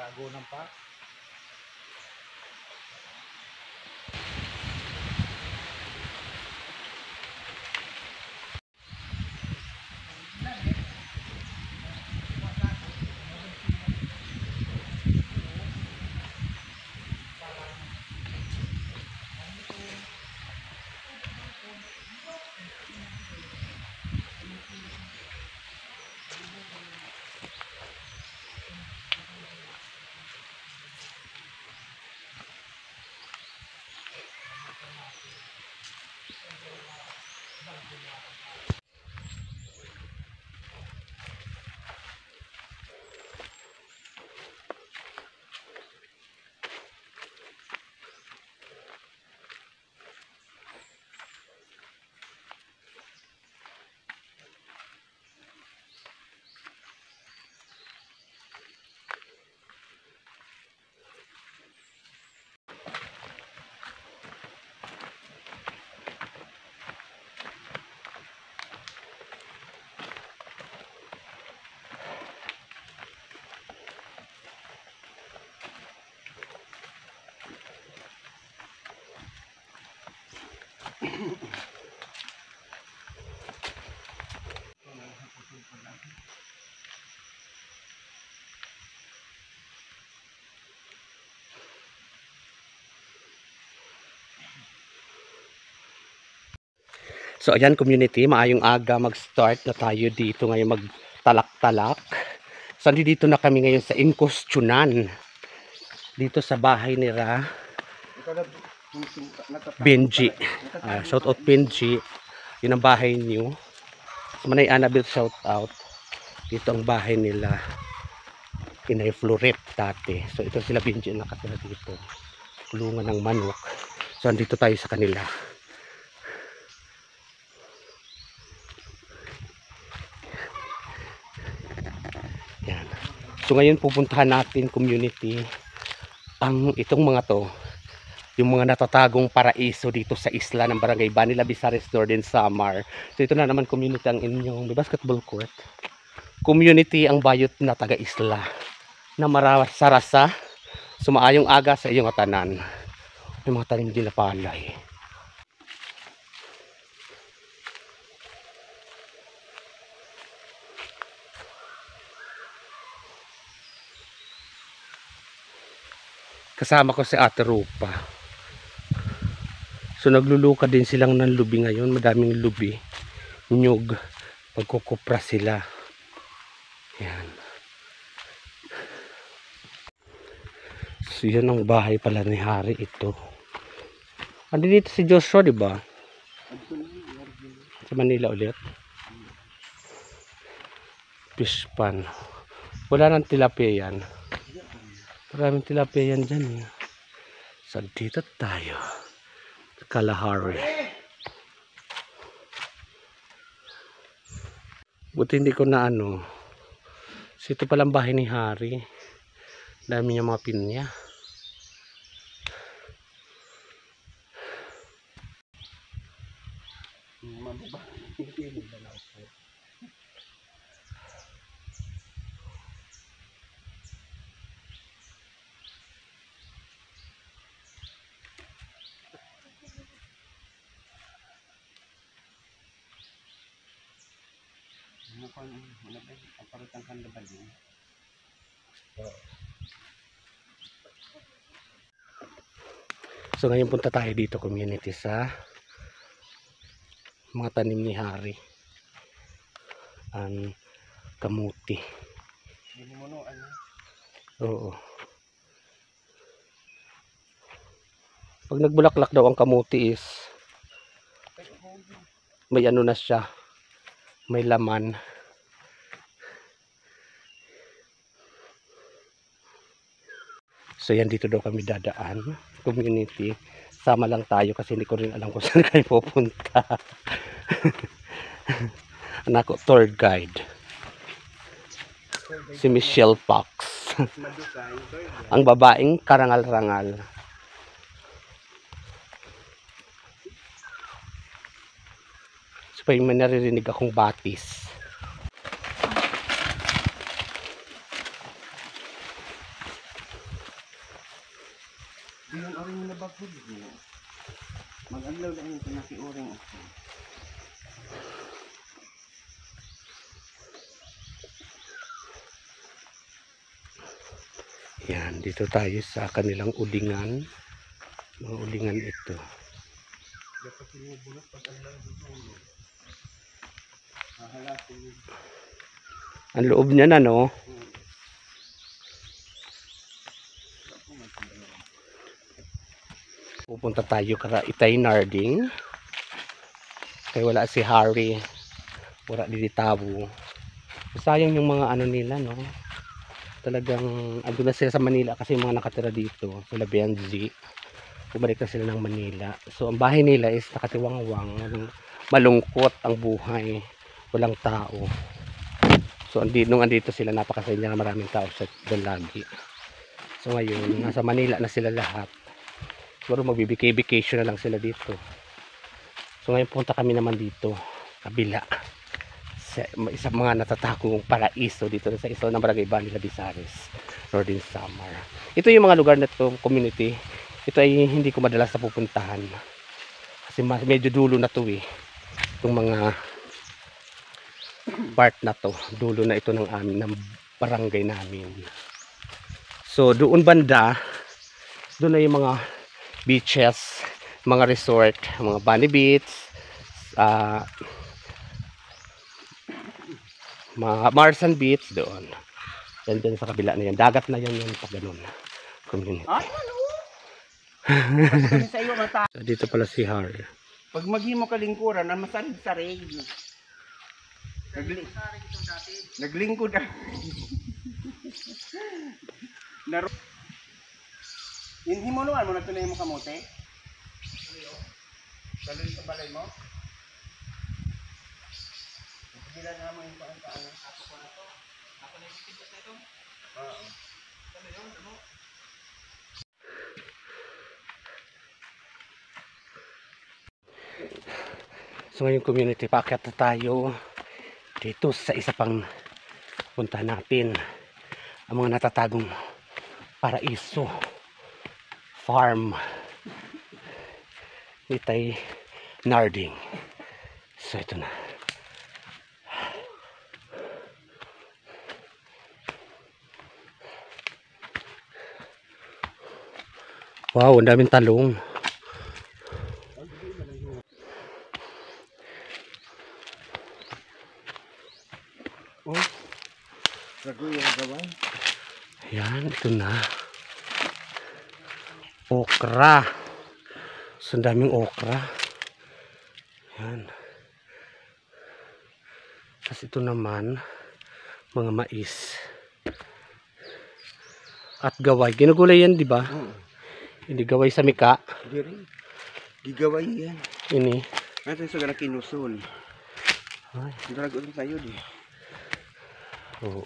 Tago ng pa. So ayan community, maayong aga mag-start na tayo dito ngayon magtalak-talak. So dito na kami ngayon sa Inkostunan. Dito sa bahay ni Benji. Shout out Benji. Yun ang bahay niyo. Manay Annabelle shout out. Dito ang bahay nila. Inay Floret dati. So ito sila Benji ang nakatira dito. Kulungan ng manok. So andito tayo sa kanila. Yan. So ngayon pupuntahan natin community ang itong mga to, yung mga natatagong paraiso dito sa isla ng Barangay Banila Bizares Northern Samar. So ito na naman community ang inyong basketball court. Community ang bayot na taga-isla na marasarasa sumaayong aga sa iyong tanan. May mga tanim din na palay. Kasama ko si Ate Rupa. So nagluluka din silang ng lubi ngayon. Madaming lubi. Nyug. Magkukupra sila. Yan. So yan ang bahay pala ni Hari ito. Andi dito si Joshua, di ba? Sa Manila ulit. Fish pan. Wala nang tilapia yan. Maraming tilapia yan dyan. So dito tayo. Kalahari. Buti hindi ko na ano. So ito palang bahay ni Hari. Dami niya mga pinya. So ngayon punta tayo dito community sa mga tanim ni Hari. Ang kamuti. Oo. Pag nagbulaklak daw ang kamuti is may ano na siya. May laman. So yan dito daw kami dadaan. Community. Sama lang tayo kasi hindi ko rin alam kung saan kayo pupunta. Anak ko tour guide. Si Michelle Fox. Ang babaeng karangal-rangal. So may naririnig akong batis. Diyan oring na bagod. Mag-adlaw na yung pinaki-oring. Yan, dito tayo sa kanilang ulingan. Mga ulingan ito. Ang loob niya na, no? Pupunta tayo kara Itay Narding. Kaya wala si Harry. Wala diditawo. Sayang yung mga ano nila, no? Talagang ando na sila sa Manila kasi yung mga nakatira dito. Sila Benji. Bumalik na sila ng Manila. So ang bahay nila is nakatiwangwang. Malungkot ang buhay. Walang tao. So nung andito sila, napakasaya na maraming tao sa doon lagi. So ngayon, nasa Manila na sila lahat. Siguro magbibigay-vacation na lang sila dito. So ngayon punta kami naman dito, kabila. Sa isang mga natatakong paraiso dito sa isa ng Barangay Banila Bisares, Northern Samar. Ito yung mga lugar na ito, community. Ito ay hindi ko madalas na pupuntahan. Kasi medyo dulo na ito eh. Itong mga part na to, dulo na ito ng amin, ng barangay namin. So doon banda, doon na yung mga beaches, mga resort, mga Bunny Beach, mga Marsan Beach doon. Yan din sa kabila na yan. Dagat na yan yung pag ganun. Community. Ay, ano? Sa iyo, mata. So, dito pala si Har. Pag maghimo ka lingkuran, ang masarig-sarig. Naglingkod na. Hindi mo naman mo nagtunay mo kamote? Daloy sa balay mo? Pagkila na mo yung paano. Ako ko na to. Ako na yung pintas na ito? Oo. Ano yun? Ano? So ngayon community, paakyat na tayo dito sa isa pang punta natin. Ang mga natatagong paraiso farm ni Itay Narding. So ito na. Wow, ang daming talong. Oh, ragoy yung gawin. Yan, ito na. Okra. So, ang daming okra. Yan. Tapos ito naman, mga mais. At gaway. Ginugulay yan, di ba? Hindi gaway sa mika. Hindi rin. Gigaway yan. Ini. Natin sa ganang kinusul. Ay. Darago rin tayo di. Oo.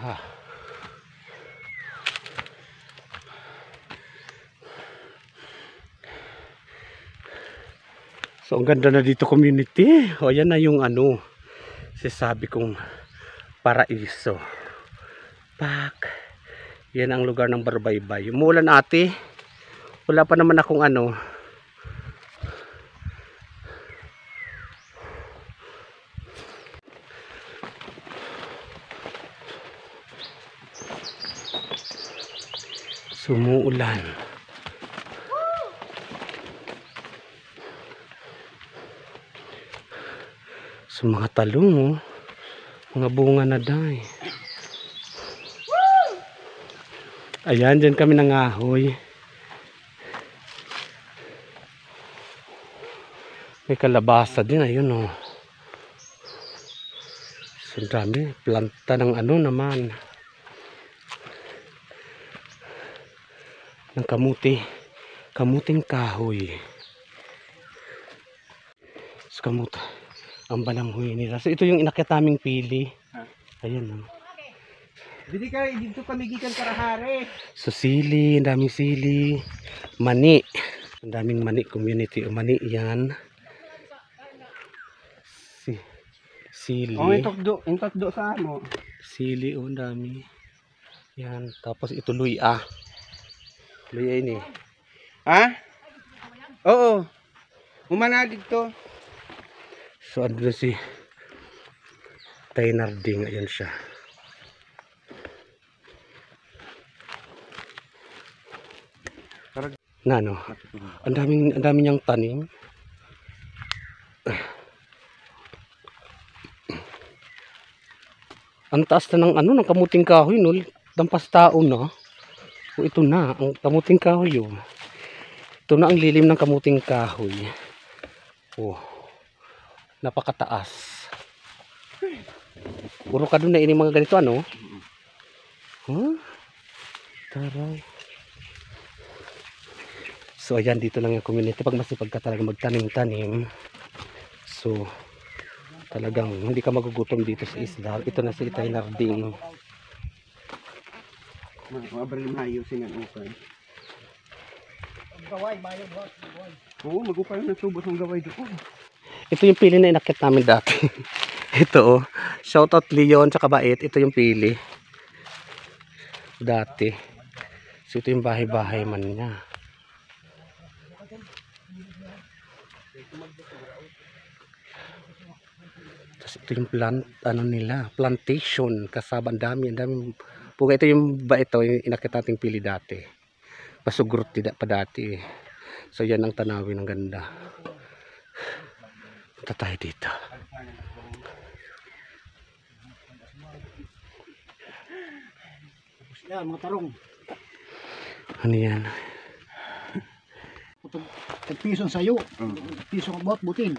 Ah. So ang ganda na dito community. O yan na yung ano, sasabi kong paraiso. Pak. Yan ang lugar ng Barbaybay. Umuulan ate. Wala pa naman akong ano. Sumuulan. So mga talong, oh. Mga bunga na dahil. Ayan, dyan kami nangahoy. May kalabasa din, ayun oh. So dami, planta ng ano naman. Ng kamuti. Kamuting kahoy. So kamuti. Ang balanghoy nila. So ito yung inakyat naming pili. Ayan oh. Dili ka, dito kami gikan karahare. So sili, ang daming sili. Mani. Ang daming mani community. O mani yan. Sili. Oh, intokdo sa mo. Sili, ang dami. Yan. Tapos ito luya. Luya ini. Ha? Oo. Humana dito. So ano na si Tainarding, ayan siya. Na no. Ang dami niyang tanim. Ang taas na ng ng kamuting kahoy, no. Dampas tao na. O ito na ang kamuting kahoy, oh. Ito na ang lilim ng kamuting kahoy. Oh. Napakataas. Puro ka doon na ini mga ganito, ano? Huh? Taray. So ayan, dito lang yung community. Pag masipag ka talaga magtanim-tanim, so talagang hindi ka magugutom dito sa isla. Ito na si Tainarding. Mabril mayo sinan ukay. Gaway, mayo ba? Oo, magupay na subos ang gaway doon. Ito yung pili na inakit namin dati. Ito, oh. Shoutout Leon tsaka Bait. Ito yung pili dati. So ito yung bahay-bahay man niya. Tapos ito yung plantation. Kasaba, ang dami puga. Ito yung ito yung inakit nating pili dati. Pasugrot tidak pa dati. So yan ang tanawin, ng ganda. Punta tayo dito. Yan, mga tarong. Ano yan? Tagpiso sayo. Piso ang bawat butin.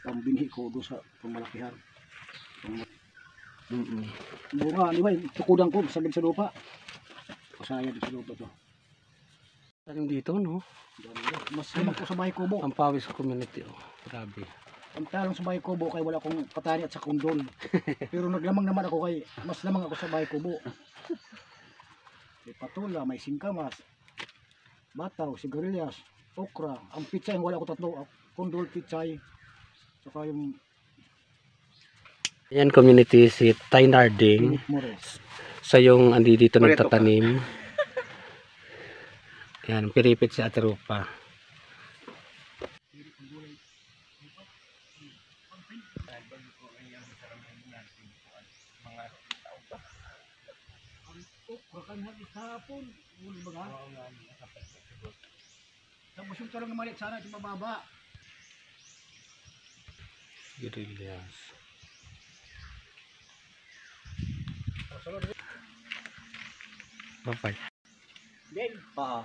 Ang binhi ko doon sa pamalakihan. Bunga, di ba? Tukudang ko, sagad sa lupa. Pasaya din sa lupa to. Tanim dito, no? Mas naman ko sa bahay kubo. Ang pawis community, oh. Grabe. Ang talong sa bahay kubo kay wala akong patani at sa kundol. Pero naglamang naman ako kay mas lamang ako sa bahay kubo. May patula, may singkamas, bataw, sigarilyas, okra. Ang pitsay ang wala ko tatlo, kundol, pitsay. Saka yung Ayan community, si Tainarding. mores. Sa yung andi dito Pareto ka. nagtatanim. Ayan, piripit si Ate Rupa. Okra kan hapon hapon. Uli ba? Tapos yung tarong maliit sana sa mababa. Girillas. Bye-bye. Then, Oo.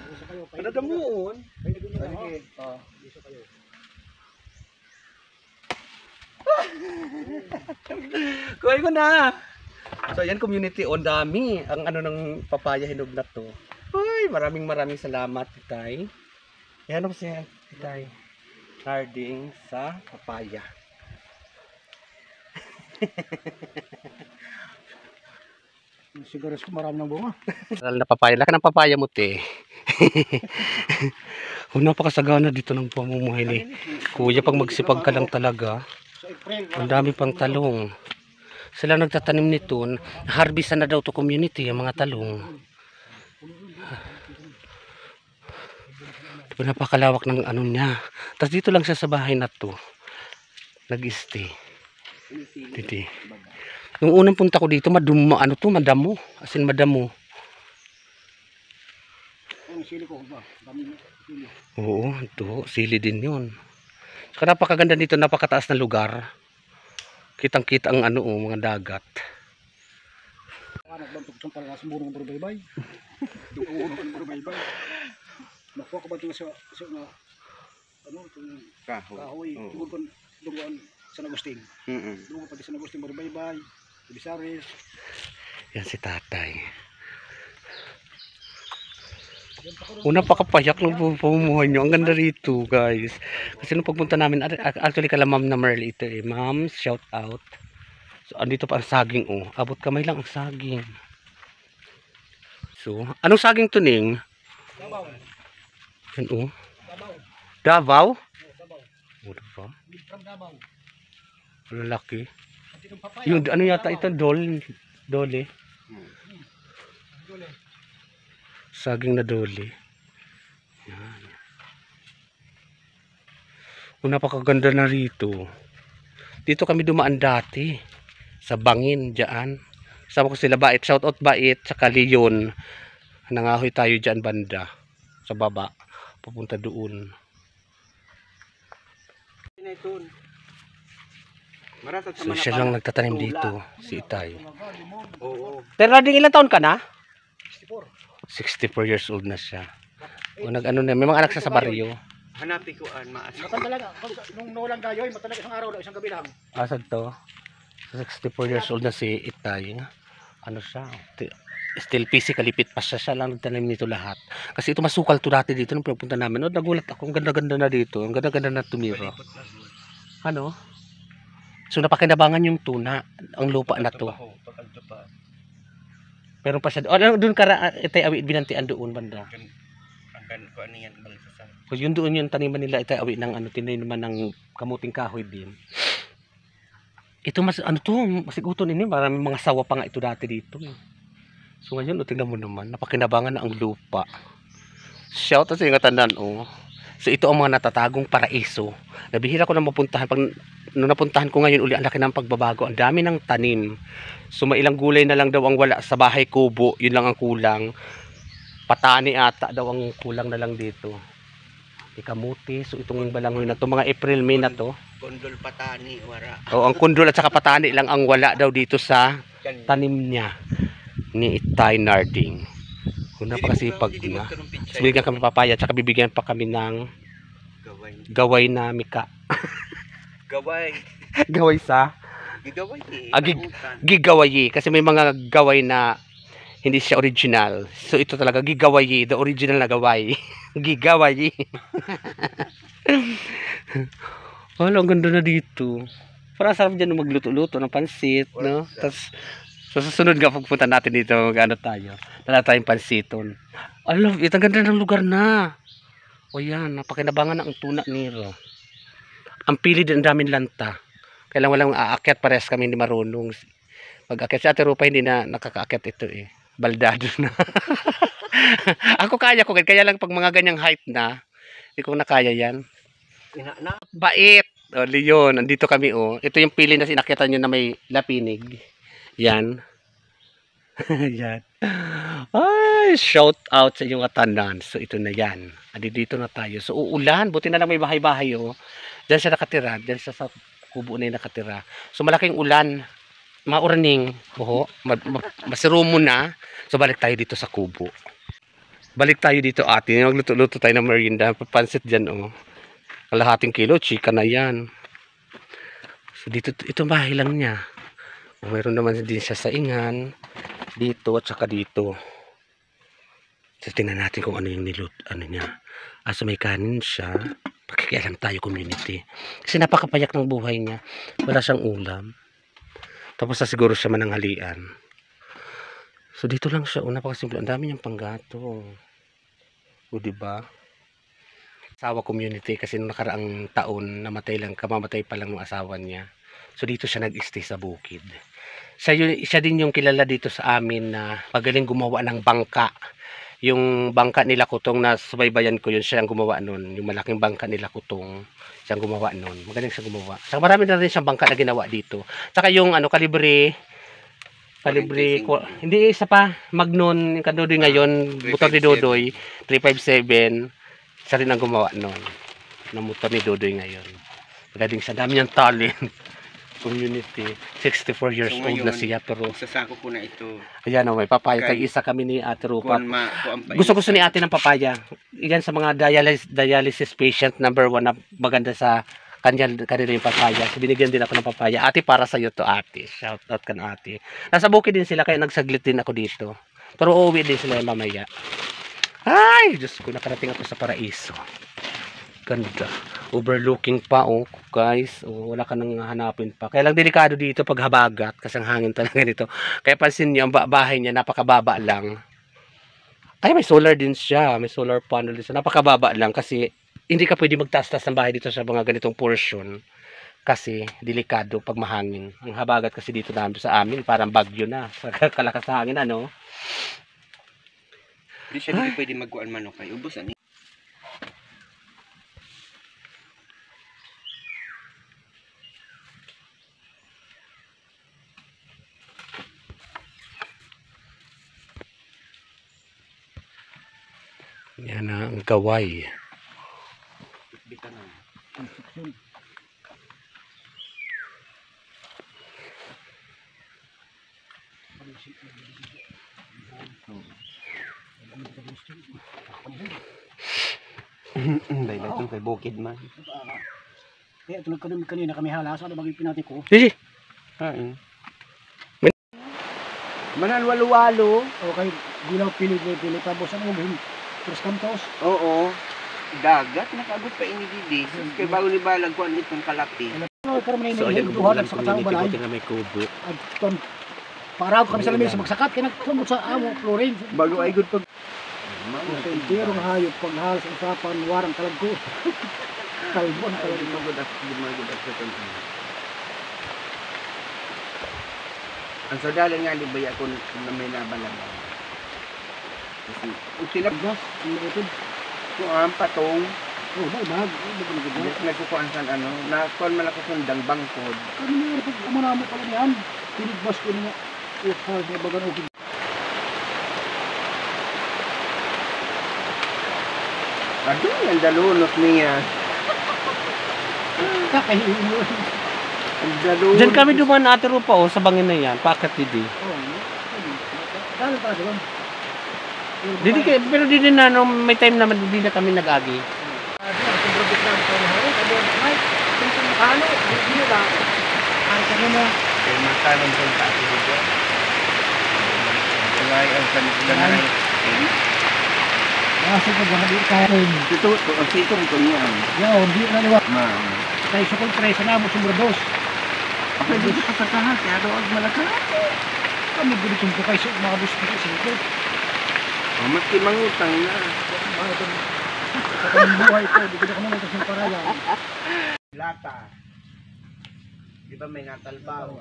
isa kayo. Ano damuon? Pwede ko nyo na. Sige. Oo. Isa kayo. Kuhay ko na. So ayan community, on dami ang ano ng papaya hinog na to. Uy, maraming salamat, Titay. Yan ako siya, Titay. Harding sa papaya. Siguro ko marami ng bunga. Lalo na papaya. Laki ng papaya mo, te. Napakasagana dito ng pamumuhay ni Kuya. Pag magsipag ka lang talaga, Sa April, ang dami pang talong. Sila nagtatanim nito. Harvestan na daw to community, ang mga talong. Napakalawak ng ano niya. Tapos dito lang siya sa bahay na to. Nag-stay. Dito. Nung unang punta ko dito, madamo. As in, madamo. ang sili ko ba? Dami na sili. Oo, ito. Sili din yun. Saka napakaganda dito, napakataas na lugar. Kitang-kita ang mga dagat. Anak bang tugtong para sa bunong baybay. Dugo ng baybay. Nakuha ko ba ito sa nga itong kahoy. Oo. Tugod ko duguan San Agustin. Dugo pa di San Agustin baybay. Bisares. Yan si tatay. Una pakapayak ng pamumuhay nyo. Ang ganda rito, guys. Kasi nung pagpunta namin, actually kala Ma'am na Merle ito eh. Ma'am, shout out. So, andito pa ang saging, oh. Abot kamay lang ang saging. So, anong saging to, Ning? Dabaw. Yan, oh. Dabaw. Davao? Dabaw. Oh, diba? From Dabaw. Lalaki. At Itong papaya. Yung ano yata ito, dole. Dole. Saging na dole. Yan. Oh, napakaganda na rito. Dito kami dumaan dati. Sa Bangin, dyan. Sama ko sila Bait. Shoutout Bait. Tsaka Leon. Nangahoy tayo dyan banda. Sa baba. Pupunta doon. Ito. Marasat So siya lang nagtatanim dito. Si Itay. Oo. Pero ding ilang taon ka na? 64. 64 years old na siya. O nag-ano na. May mga anak siya sa baryo. Hanapin ko maas. Matan talaga. Nung nawalang gayoy, matan talaga isang araw daw, isang gabi lang. Asad to. 64 years old na si Itay. Ano siya? Still physically fit pa siya. Siya lang nagtanim nito lahat. Kasi ito masukal to dati dito nung pinapunta namin. No, nagulat ako. Ang ganda-ganda na dito. Ang ganda-ganda na tumiro. Ano? So napakinabangan yung tuna. Ang lupa na to. Pero pa siya. Ano doon ka Itay awi binantian doon banda. Hanggang ko ano yan balisasan. Kasi yun doon yung taniman nila Itay awi ng ano tiniman ng kamuting kahoy din. Ito mas ano to, masiguton ini, maraming mga sawa pa nga ito dati dito. So ngayon, tingnan mo naman, napakinabangan na ang lupa. Shout out sa inyo tandaan, oh. So ito ang mga natatagong paraiso. Nabihira ko na mapuntahan. Pag nung napuntahan ko ngayon uli, ang laki ng pagbabago. Ang dami ng tanim. So mailang gulay na lang daw ang wala sa bahay kubo. Yun lang ang kulang. Patani ata daw ang kulang na lang dito. Ikamuti. So itong balangoy na to, mga April, May na to. Kondol patani, wara. Oh, ang kundol at saka patani lang ang wala daw dito sa tanim niya ni Itay Narding. Kung napakasipag na. Bibigyan kami papaya at saka bibigyan pa kami ng gaway na mika. Gaway. Gaway sa? Gigaway eh. Gigawayi. Kasi may mga gaway na hindi siya original. So ito talaga gigawayi. The original na gaway. Gigawayi. Wala, ang ganda na dito. Parang sarap dyan magluto-luto ng pansit, no? Tapos, so susunod nga pagpunta natin dito, mag-ano tayo. Dala tayong pansiton. I love it. Ang ganda ng lugar na. O yan, napakinabangan na ang tuna nito. Ang pili din, ang daming lanta. Kailangan walang aakyat, pares kami hindi marunong. Pag-akyat si Ate Rupa, hindi na nakakaakyat ito eh. Baldado na. Ako kaya ko, kaya lang pag mga ganyang height na, hindi ko nakaya yan. Bait. O, Leon, nandito kami oh. Ito yung pili na sinakyatan nyo na may lapinig. Yan. Yan. Ay, shout out sa inyong atanan. So ito na yan. Adi dito na tayo. So uulan, buti na lang may bahay-bahay oh. Diyan siya nakatira, diyan siya sa kubo na yung nakatira. So malaking ulan, mauraning, buho, masirumo na. So balik tayo dito sa kubo. Balik tayo dito ate, magluto-luto tayo ng merienda. Papansit dyan oh. Kalahating kilo, chika na yan. So dito, ito bahay lang niya. O, mayroon naman din siya sa ingan. Dito at saka dito. So tingnan natin kung ano yung ano niya. So may kanin siya. Pakikialam tayo community. Kasi napakapayak ng buhay niya. Wala siyang ulam. Tapos na siguro siya mananghalian. So dito lang siya. Napakasimple. Ang dami niyang panggato. O diba? Asawa community kasi nung nakaraang taon namatay lang, kamamatay pa lang ng asawa niya. So dito siya nag-stay sa bukid. Siya din yung kilala dito sa amin na magaling gumawa ng bangka. Yung bangka nila Kutong na subaybayan ko yun, siya ang gumawa nun. Yung malaking bangka nila Kutong, siya ang gumawa nun. Magaling siya gumawa. Saka marami na rin siyang bangka na ginawa dito. Saka yung ano, kalibre, hindi isa pa, Magnon, yung Kadodoy ngayon, motor ni Dodoy, 357. Siya rin ang gumawa noon ng motor ni Dodoy ngayon. Magaling siya, dami niyang talent. Community, 64 years So, old na ngayon, siya pero sasako ko na ito. ayan o, may papaya. Okay. Tag-isa kami ni Ate Rupa. Gusto Gusto ni ate ng papaya. Yan sa mga dialysis patient number 1 na maganda sa kanila yung papaya. So, binigyan din ako ng papaya. Ate, para sa iyo to ate. Shout out ka na ate. Nasa bukid din sila kaya nagsaglit din ako dito. Pero uuwi din sila mamaya. Ay, Diyos ko, nakarating ako sa paraiso. Ganda. Overlooking pa, oh, guys. Oh, wala ka nang hanapin pa. Kaya lang delikado dito pag habagat kasi ang hangin talaga dito. Kaya pansin niyo, ang bahay niya napakababa lang. Ay, may solar din siya. May solar panel din siya. Napakababa lang kasi hindi ka pwede magtaas-taas ng bahay dito sa mga ganitong portion. kasi delikado pag mahangin. Ang habagat kasi dito namin sa amin parang bagyo na sa kalakas ng hangin ano. Di siya hindi pwede magkuan manok kay ubos ani. Yan na ang gaway. Bitan na. Construction. Dahil ito kay bukid man. Kaya tulad kanina kami halas, ano bagay pinati ko? Sige. Hain. Manan walo-walo. O kay gilaw pili tapos ano mo, Tres Cantos. Oo. Dagat nakagot pa ini didi. Kay bago ni balag kuan itong kalapti. Ano karon man So ini ayan, duha bulan sa katawang community balay. buti nga may kubo. At ton para kami sa lamin sa magsakat kay nagtumot sa amo flooring. Bago ay good pag Sa intirong hayop paghal sa usapan warang talagko. Kalbon talaga. magod sa tonton. Ang sadalan nga di ba ako na may nabalaban. Kasi utilap Gas, inutod. ko ang patong Oh, bahag, bahag. nagkukuan sa ano, na kuan man ako sundang bangkod. Kami na pag umanamo pala niyan. Tinigbas ko niya. Hard na bagan o Ado yung dalunot niya. kakahiin. Ang dalunot. Diyan kami dumaan ate Rupa oh, sa bangin na yan. Pakat didi. Oh, dahil pala doon. Didi pero didi na no, may time naman hindi na kami nag-agi. Kaya matalong sa taas dito. Tulay ang kanay. Kasi pag mahali kayo. Ito, ang sitong ko niya. Yo, hindi na liwa. Ma'am. Tayo sukol presa na mo sumber dos. Ako dito sa pagkahat, kaya doon malaka. Kami bulitong ko kayo sa mga bus ko sa ito. Oh, maski mangutang na. Sa kaming buhay ko, di ko na kami nagkasing parayan. Lata. Di ba may natalbaw?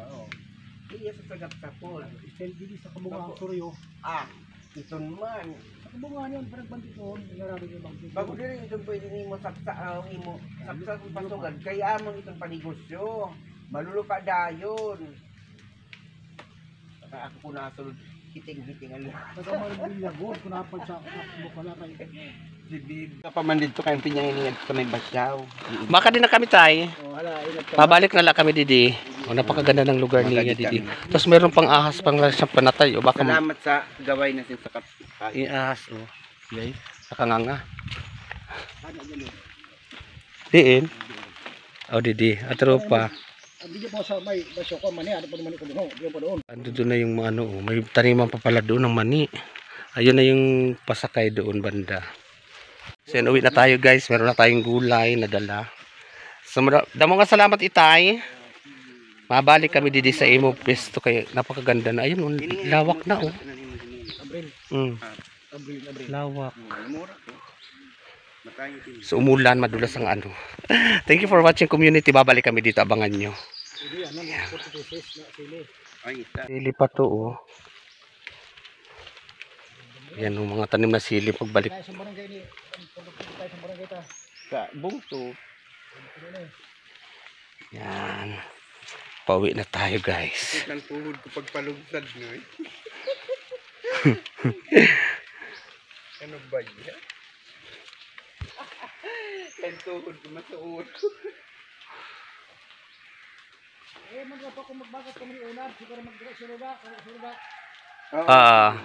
Iya sa sagap sa pool. Istel dili sa kabunga ang suryo. Ah, iton man. Sa kabunga niyan, parang bandito, nangyarami yung bangkito. Bago din itong pwede mo saksa, imo saksa kung pasugan. Kaya mo itong panegosyo. Malulupa dayon. Saka ako po nasulod hiting-hiting ang Nagkamal yung lagod, kung napal sa bukala kayo. Sibib. Kapaman dito kayong pinyangin sa may basyaw. Maka din na kami tay. Oh, hala, ingat ka. Pabalik na lang kami didi. O napakaganda ng lugar niya didi. Tapos meron pang ahas pang siyang panatay o baka Salamat sa gaway na sin sa ahas o. Yay. Nakanganga. Ano, ano, Diin. O didi. At Rupa. Hindi po sa may basyo ko, mani, ano pa naman ko doon, di pa doon. Ando doon na yung ano, may taniman pa pala doon ng mani. Ayun na yung pasakay doon banda. So uwi na tayo guys, meron na tayong gulay na dala. So damo nga salamat itay. Mabalik kami didi sa imo pesto kay napakaganda na. Ayun, lawak na oh. Abril, Abril. Lawak. Mura ko. Matayo din. So umulan, madulas ang ano. Thank you for watching community. Babalik kami dito, abangan nyo. Hindi, ano, 40 pesos na sili. Ay, isa. Sili pa to oh. Yan yung mga tanim na sili pagbalik. Tayo sa barangay ni, tayo sa barangay ta. Sa bungso. Yan. Pauwi na tayo guys. Ang tuhod ko pagpalugsad no eh. Ano ba yan? Ang tuhod ko masuot. Eh, magpapa kung magbagat kami ni Unab, siguro mag-suruga, suruga. Ah.